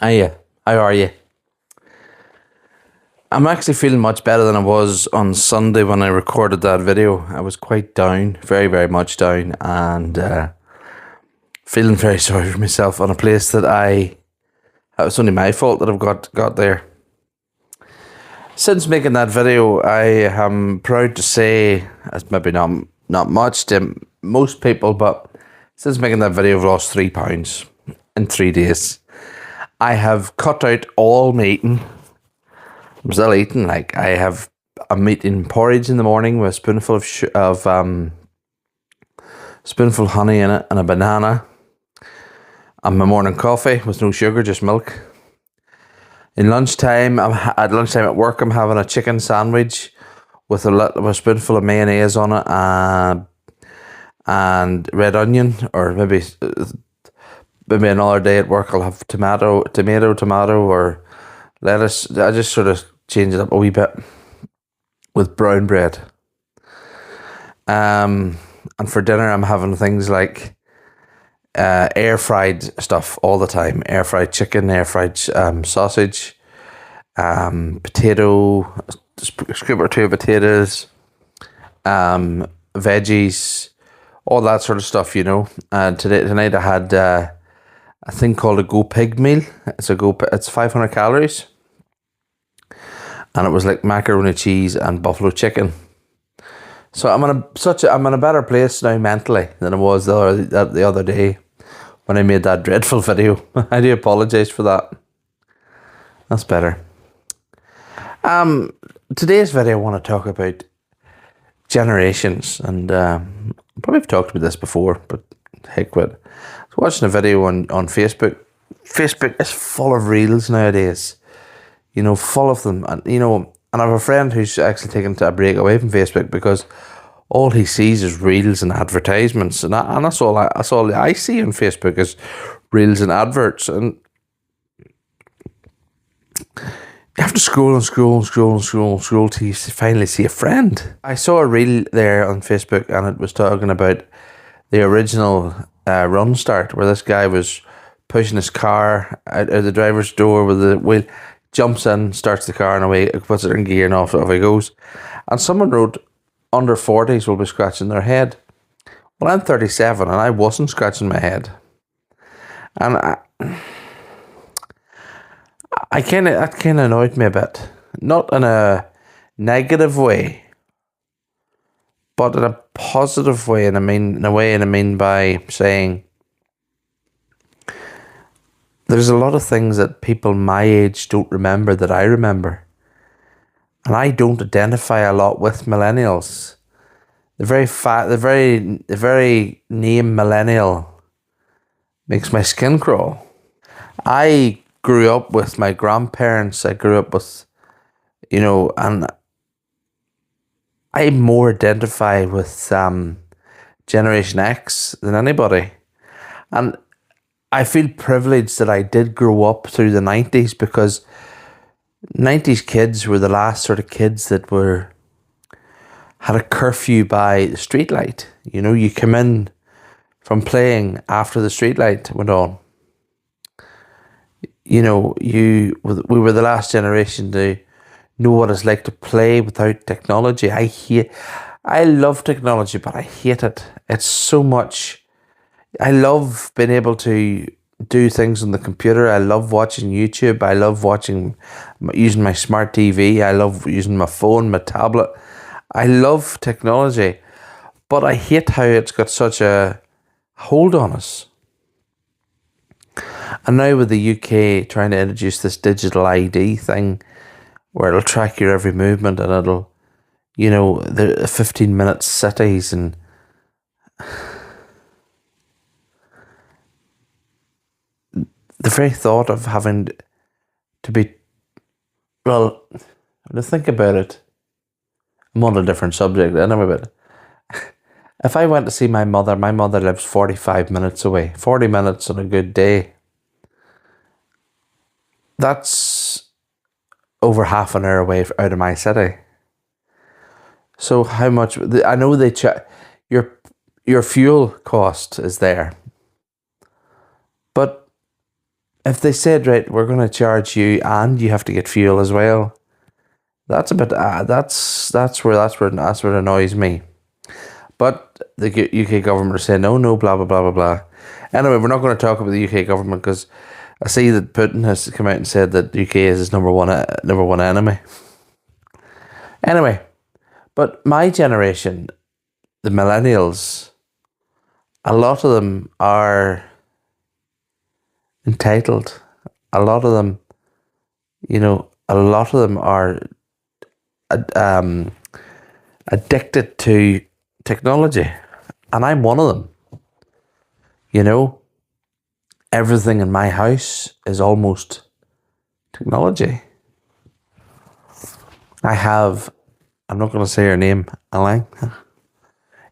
Hiya, how are you? I'm actually feeling much better than I was on Sunday when I recorded that video. I was quite down, very, very much down, and feeling very sorry for myself on a place it was only my fault that I've got there. Since making that video, I am proud to say, it's maybe not much to most people, but since making that video, I've lost £3 in 3 days. I have cut out all my eating. I'm still eating. I'm eating porridge in the morning with a spoonful spoonful of honey in it and a banana. And my morning coffee with no sugar, just milk. At lunchtime at work, I'm having a chicken sandwich with a spoonful of mayonnaise on it, and red onion, or maybe another day at work I'll have tomato, or lettuce. I just sort of change it up a wee bit with brown bread. And for dinner, I'm having things like air fried stuff all the time: air fried chicken, air fried sausage, potato, scoop or two of potatoes, veggies, all that sort of stuff, And tonight I had a thing called a Go Pig meal. It's 500 calories, and it was like macaroni cheese and buffalo chicken. So I'm in a better place now mentally than I was the other day when I made that dreadful video. I do apologise for that. That's better. Today's video, I want to talk about generations, and probably have talked about this before, but heck with it. I was watching a video on Facebook. Facebook is full of reels nowadays, full of them, and and I have a friend who's actually taken a break away from Facebook because all he sees is reels and advertisements, and that's all I see on Facebook is reels and adverts, and you have to scroll and scroll and scroll and scroll and scroll till you finally see a friend. I saw a reel there on Facebook, and it was talking about the original Run Start, where this guy was pushing his car out of the driver's door with the wheel, jumps in, starts the car, and away, puts it in gear, and off he goes. And someone wrote, under 40s will be scratching their head. Well, I'm 37, and I wasn't scratching my head. And that kind of annoyed me a bit. Not in a negative way, but in a positive way. And I mean by saying there's a lot of things that people my age don't remember that I remember. And I don't identify a lot with millennials. The very name millennial makes my skin crawl. I grew up with my grandparents. I grew up with, and I more identify with Generation X than anybody. And I feel privileged that I did grow up through the 90s, because 90s kids were the last sort of kids that had a curfew by the streetlight. You come in from playing after the streetlight went on. We were the last generation to know what it's like to play without technology. I love technology, but I hate it. It's so much. I love being able to do things on the computer. I love watching YouTube. I love using my smart TV. I love using my phone, my tablet. I love technology, but I hate how it's got such a hold on us. And now with the UK trying to introduce this digital ID thing, where it'll track your every movement, and it'll, the 15-minute cities, and the very thought of having to be, well, to think about it, I'm on a different subject anyway, but if I went to see my mother lives 45 minutes away, 40 minutes on a good day. That's over half an hour away out of my city. So how much, I know they check, your fuel cost is there. But if they said, right, we're going to charge you and you have to get fuel as well, that's a bit, that's where it annoys me. But the UK government are saying, no, blah, blah, blah, blah, blah. Anyway, we're not going to talk about the UK government because I see that Putin has come out and said that the UK is his number one enemy. Anyway, but my generation, the millennials, a lot of them are entitled. A lot of them, are addicted to technology. And I'm one of them. Everything in my house is almost technology. I'm not going to say her name, Alain,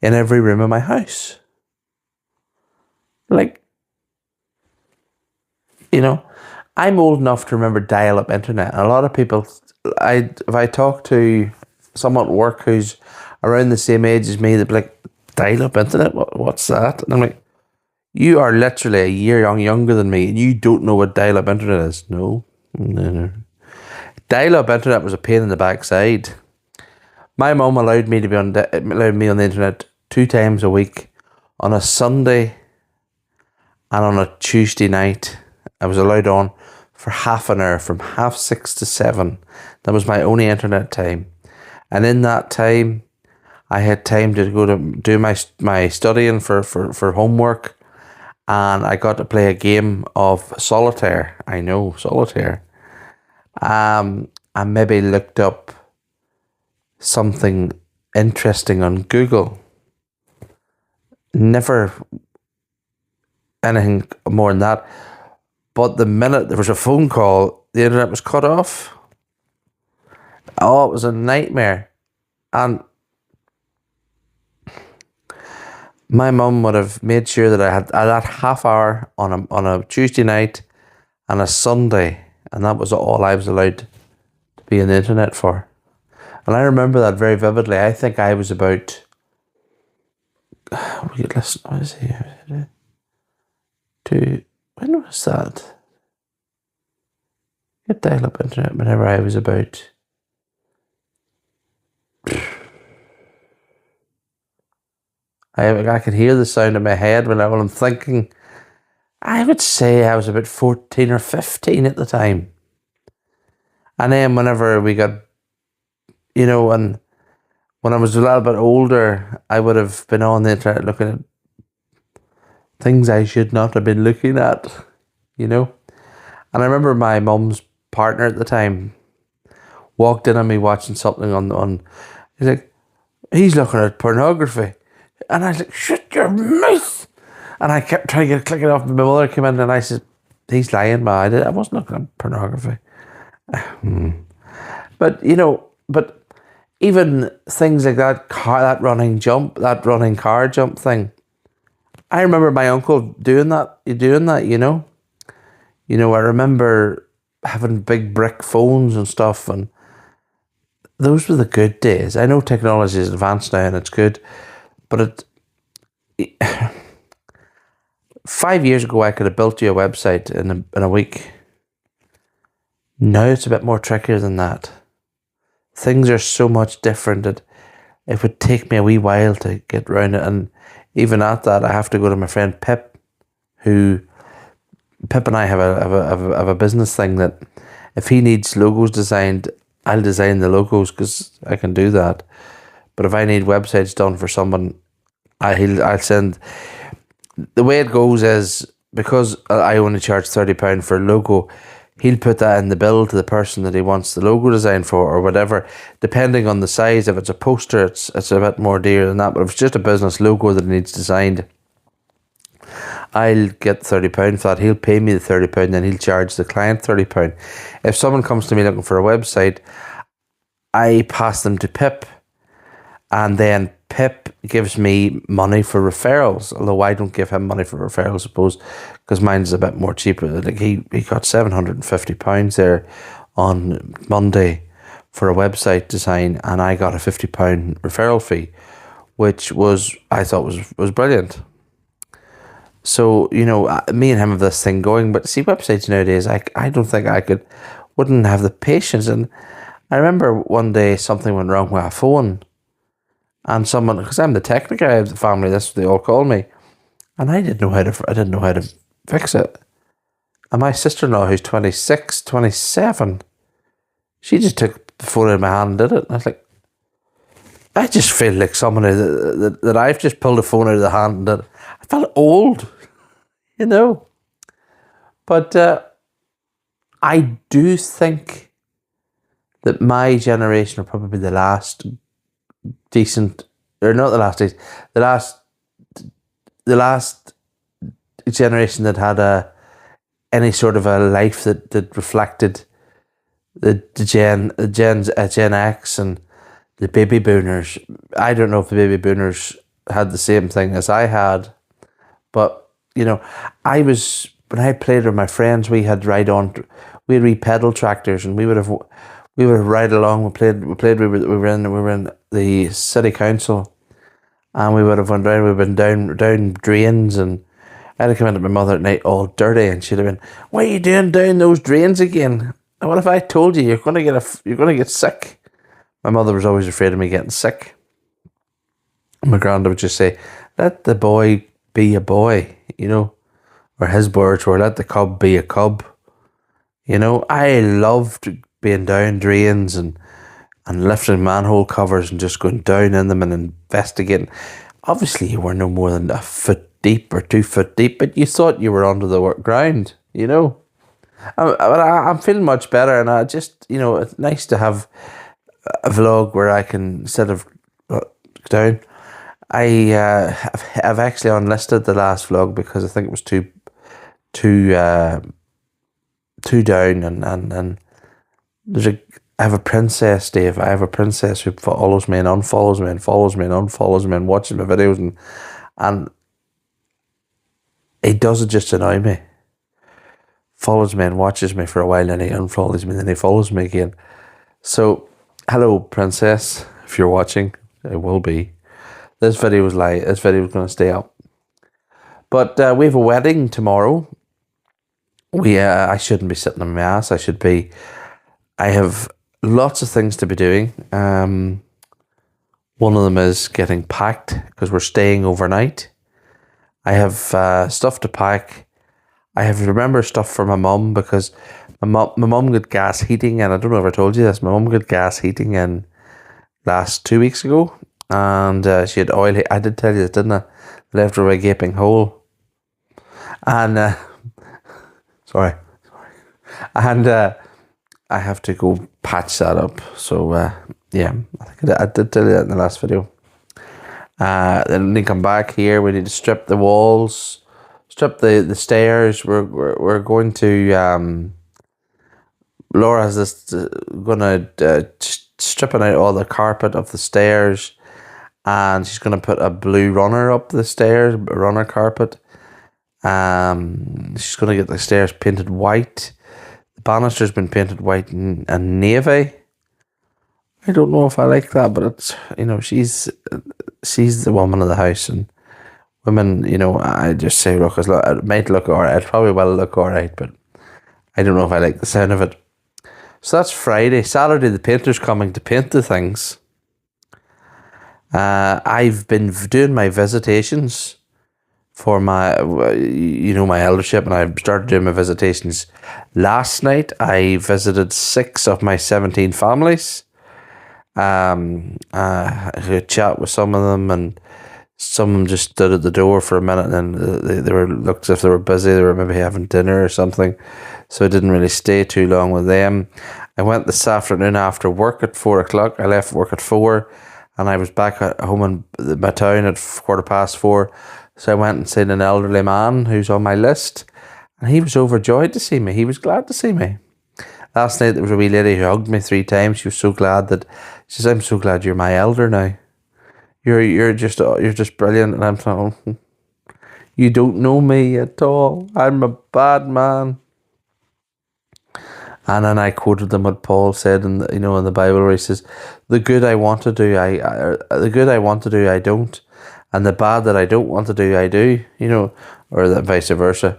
in every room of my house. I'm old enough to remember dial-up internet. And a lot of people, if I talk to someone at work who's around the same age as me, they'd be like, dial-up internet? What's that? And I'm like, you are literally a year younger than me and you don't know what dial-up internet is. No. Dial-up internet was a pain in the backside. My mum allowed me on the internet 2 times a week, on a Sunday and on a Tuesday night. I was allowed on for half an hour from 6:30 to 7. That was my only internet time. And in that time, I had time to go to do my studying for homework. And I got to play a game of solitaire. I know, solitaire. I maybe looked up something interesting on Google. Never anything more than that. But the minute there was a phone call, the internet was cut off. Oh, it was a nightmare. And my mum would have made sure that I had that half hour on a Tuesday night and a Sunday, and that was all I was allowed to be on the internet for. And I remember that very vividly. I think I was about, when was that? Get dial-up internet whenever I was about, I could hear the sound in my head when I'm thinking. I would say I was about 14 or 15 at the time. And then whenever we got, and when I was a little bit older, I would have been on the internet looking at things I should not have been looking at, And I remember my mum's partner at the time walked in on me watching something on he's like, he's looking at pornography. And I was like, shut your mouth. And I kept trying to click it off. My mother came in and I said, he's lying, ma. I wasn't looking at pornography. But, but even things like that running car jump thing. I remember my uncle doing that. I remember having big brick phones and stuff, and those were the good days. I know technology is advanced now and it's good, but 5 years ago I could have built you a website in a week. Now it's a bit more trickier than that. Things are so much different that it would take me a wee while to get around it, and even at that, I have to go to my friend Pip, Pip and I have a business thing that if he needs logos designed, I'll design the logos because I can do that. But if I need websites done for someone, I'll send. The way it goes is, because I only charge £30 for a logo, he'll put that in the bill to the person that he wants the logo designed for, or whatever, depending on the size. If it's a poster, it's a bit more dear than that. But if it's just a business logo that needs designed, I'll get £30 for that. He'll pay me the £30, then he'll charge the client £30. If someone comes to me looking for a website, I pass them to Pip, and then Pip gives me money for referrals, although I don't give him money for referrals, I suppose, because mine's a bit more cheaper. Like he got £750 there on Monday for a website design, and I got a £50 referral fee, which I thought was brilliant. So, me and him have this thing going, but see, websites nowadays, I don't think wouldn't have the patience. And I remember one day something went wrong with a phone, and someone, because I'm the technical guy of the family, that's what they all call me, and I didn't know how to fix it. And my sister-in-law, who's 26, 27, she just took the phone out of my hand and did it. And I was like, I just feel like somebody that I've just pulled the phone out of the hand and did it. I felt old, But I do think that my generation are probably the last decent, or not the last decent, the last generation that had any sort of a life that reflected the Gen X and the baby boomers. I don't know if the baby boomers had the same thing as I had, but when I played with my friends, we had wee pedal tractors, and we would ride along. We were in the city council, and we would have went down. We've been down drains, and I'd have come into my mother at night all dirty, and she'd have been, "What are you doing down those drains again? And what if I told you you're gonna get sick?" My mother was always afraid of me getting sick. My granddad would just say, "Let the boy be a boy," or his words were, "Let the cub be a cub." I loved being down drains and lifting manhole covers and just going down in them and investigating. Obviously, you were no more than a foot deep or 2 foot deep, but you thought you were under the ground, I'm feeling much better, and I just, it's nice to have a vlog where I can, instead of down, I've actually unlisted the last vlog because I think it was too down, and I have a princess, Dave. I have a princess who follows me and unfollows me and follows me and unfollows me and watches my videos, and he doesn't just annoy me. Follows me and watches me for a while, and he unfollows me, and then he follows me again. So, hello, princess, if you're watching, it will be. This video was going to stay up. But we have a wedding tomorrow. I shouldn't be sitting on my ass. I have lots of things to be doing. One of them is getting packed because we're staying overnight. I have stuff to pack. I have to remember stuff for my mum because my mum got gas heating, and I don't know if I told you this. My mum got gas heating in last 2 weeks ago, and she had oil. I did tell you this, didn't I? Left her a gaping hole, and sorry, and I have to go patch that up. So yeah, I think I did tell you that in the last video. Then we come back here. We need to strip the walls, strip the stairs. We're going to Laura's just gonna stripping out all the carpet of the stairs, and she's gonna put a blue runner up the stairs, a runner carpet. She's gonna get the stairs painted white. The banister's been painted white and navy. I don't know if I like that, but it's, she's the woman of the house, and women, I just say, look, it might look alright. It probably will look alright, but I don't know if I like the sound of it. So that's Friday. Saturday, the painter's coming to paint the things. I've been doing my visitations for my eldership, and I started doing my visitations last night. I visited 6 of my 17 families. I had a chat with some of them, and some of them just stood at the door for a minute, and then they looked as if they were busy. They were maybe having dinner or something, so I didn't really stay too long with them. I went this afternoon after work at 4 o'clock. I left work at 4, and I was back at home in my town at 4:15. So I went and seen an elderly man who's on my list, and he was overjoyed to see me. He was glad to see me. Last night there was a wee lady who hugged me 3 times. She was so glad she says, "I'm so glad you're my elder now. You're just brilliant." And I'm thinking, you don't know me at all. I'm a bad man. And then I quoted them what Paul said in the Bible, where he says, "The good I want to do, I don't, and the bad that I don't want to do, I do, or that vice versa.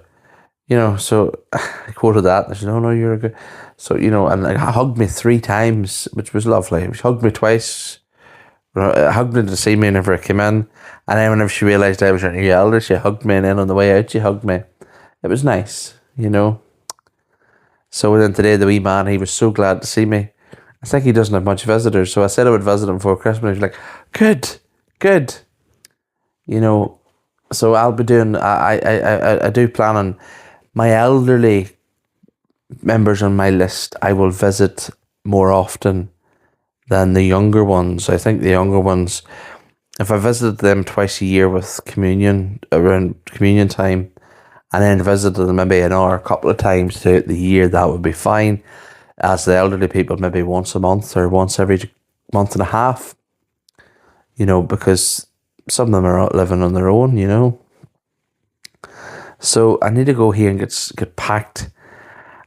So I quoted that. And I said, no, you're a good. So, and like, hugged me 3 times, which was lovely. She hugged me twice. Hugged me to see me whenever I came in. And then whenever she realised I was her elder, she hugged me. And then on the way out, she hugged me. It was nice, So then today, the wee man, he was so glad to see me. I think he doesn't have much visitors. So I said I would visit him before Christmas. He was like, good. So I'll be doing, I do plan on my elderly members on my list. I will visit more often than the younger ones. I think the younger ones, if I visited them twice a year with communion, around communion time, and then visited them maybe an hour a couple of times throughout the year, that would be fine. As the elderly people, maybe once a month or once every month and a half, because some of them are out living on their own, So I need to go here and get packed.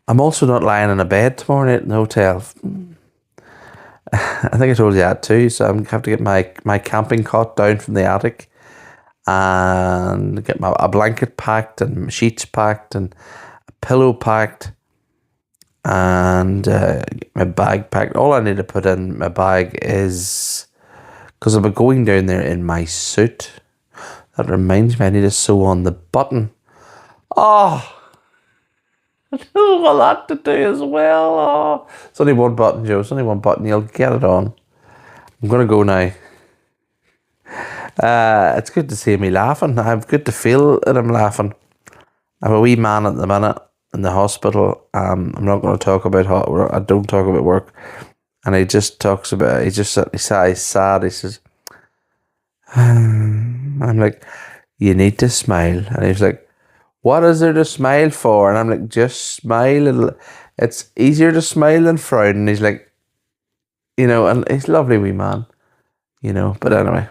I'm also not lying in a bed tomorrow night in the hotel. I think I told you that too. So I'm going to have to get my camping cot down from the attic and get a blanket packed and sheets packed and a pillow packed and my bag packed. All I need to put in my bag is, because I'll be going down there in my suit. That reminds me, I need to sew on the button. Oh, I do a lot to do as well. Oh, it's only one button, Joe. It's only one button. You'll get it on. I'm going to go now. It's good to see me laughing. It's good to feel that I'm laughing. I have a wee man at the minute in the hospital. I'm not going to talk about I don't talk about work. And he just talks about, he's sad. He says, I'm like, you need to smile. And he's like, what is there to smile for? And I'm like, just smile. It's easier to smile than frown. And he's like, and he's a lovely wee man, but anyway.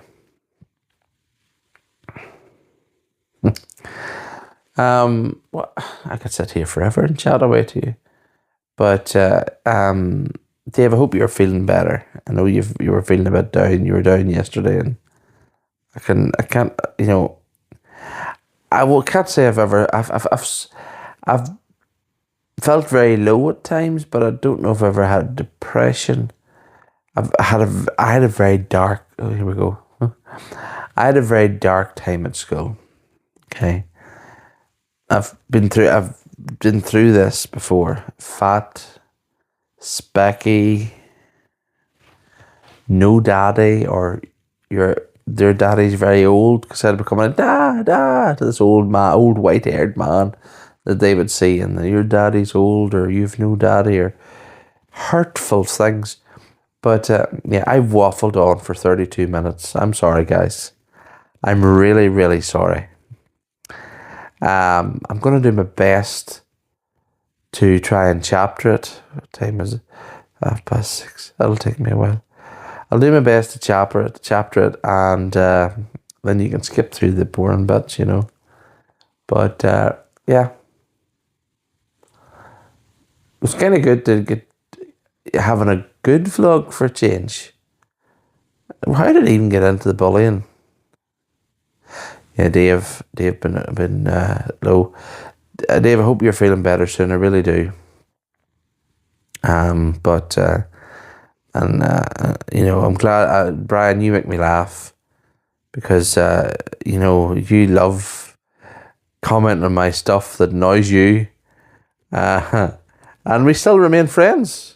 Well, I could sit here forever and chat away to you. But, Dave, I hope you're feeling better. I know you were feeling a bit down. You were down yesterday, and I can't, can't say I've felt very low at times, but I don't know if I've ever had depression. I had a very dark. Oh, here we go. I had a very dark time at school. Okay, I've been through this before. Fat, specky, no daddy, or their daddy's very old, because I'd become a dad to this old white-haired man that they would see, and your daddy's old, or you've no daddy, or hurtful things. But I've waffled on for 32 minutes. I'm sorry, guys. I'm really, really sorry. I'm going to do my best to try and chapter it. What time is it? 6:30. That'll take me a while. I'll do my best to chapter it, and then you can skip through the boring bits, But yeah, it's kind of good to get having a good vlog for a change. How did I even get into the bullying? Yeah, Dave been low. Dave, I hope you're feeling better soon. I really do. I'm glad, Brian, you make me laugh, because you love commenting on my stuff that annoys you, and we still remain friends.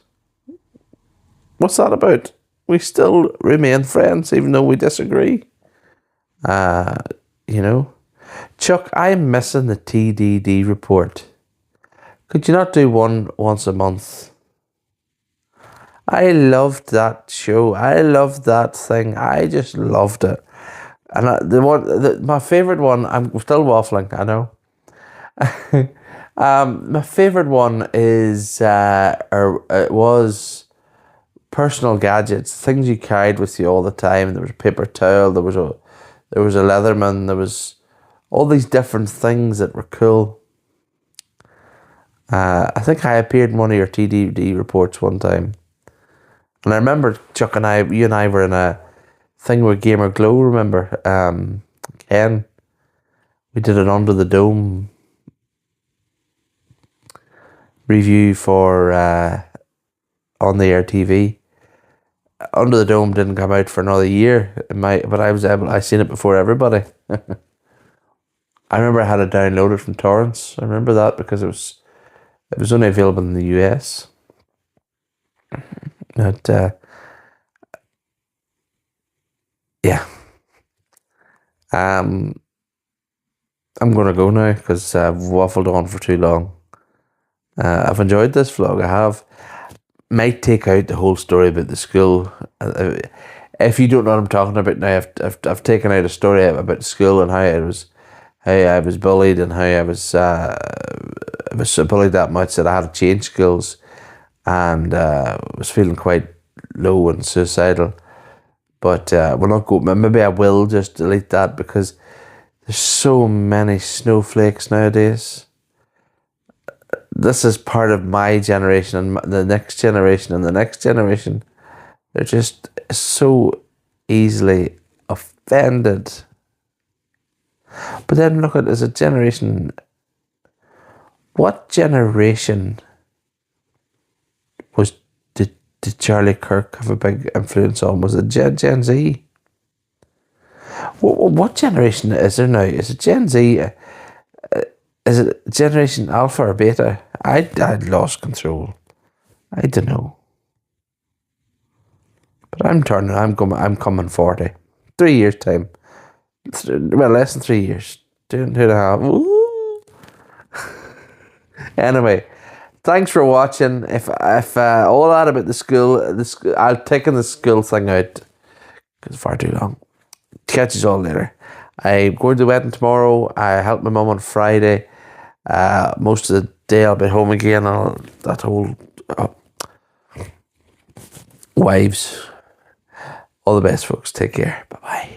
What's that about? We still remain friends even though we disagree. Chuck, I'm missing the TDD report. Could you not do one once a month? I loved that show. I loved that thing. I just loved it. And my favourite one, I'm still waffling, I know. My favourite one is, it was personal gadgets, things you carried with you all the time. There was a paper towel, there was a Leatherman, there was all these different things that were cool. I think I appeared in one of your TDD reports one time. And I remember Chuck and you and I were in a thing with Gamer Glow, remember? 10. We did an Under the Dome review for on the air TV. Under the Dome didn't come out for another year, but I seen it before everybody. I remember I had it downloaded from torrents. I remember that because it was only available in the US. But yeah. I'm gonna go now because I've waffled on for too long. I've enjoyed this vlog. I have. Might take out the whole story about the school. If you don't know what I'm talking about now, I've taken out a story about school and how I was bullied and how I was bullied that much that I had to change schools and was feeling quite low and suicidal. But we'll not go. Maybe I will just delete that because there's so many snowflakes nowadays. This is part of my generation and the next generation and the next generation. They're just so easily offended. But then look at it as a generation. What generation did Charlie Kirk have a big influence on? Was it Gen Z? What generation is there now? Is it Gen Z? Is it Generation Alpha or Beta? I'd lost control. I don't know. But I'm coming 40. 3 years time. Well, less than 3 years. 2.5. Ooh. Anyway, thanks for watching. If all that about the school, I'll take the school thing out because it's far too long. Catch you all later. I'm going to the wedding tomorrow. I help my mum on Friday. Most of the day I'll be home again. That whole wives. All the best, folks. Take care. Bye bye.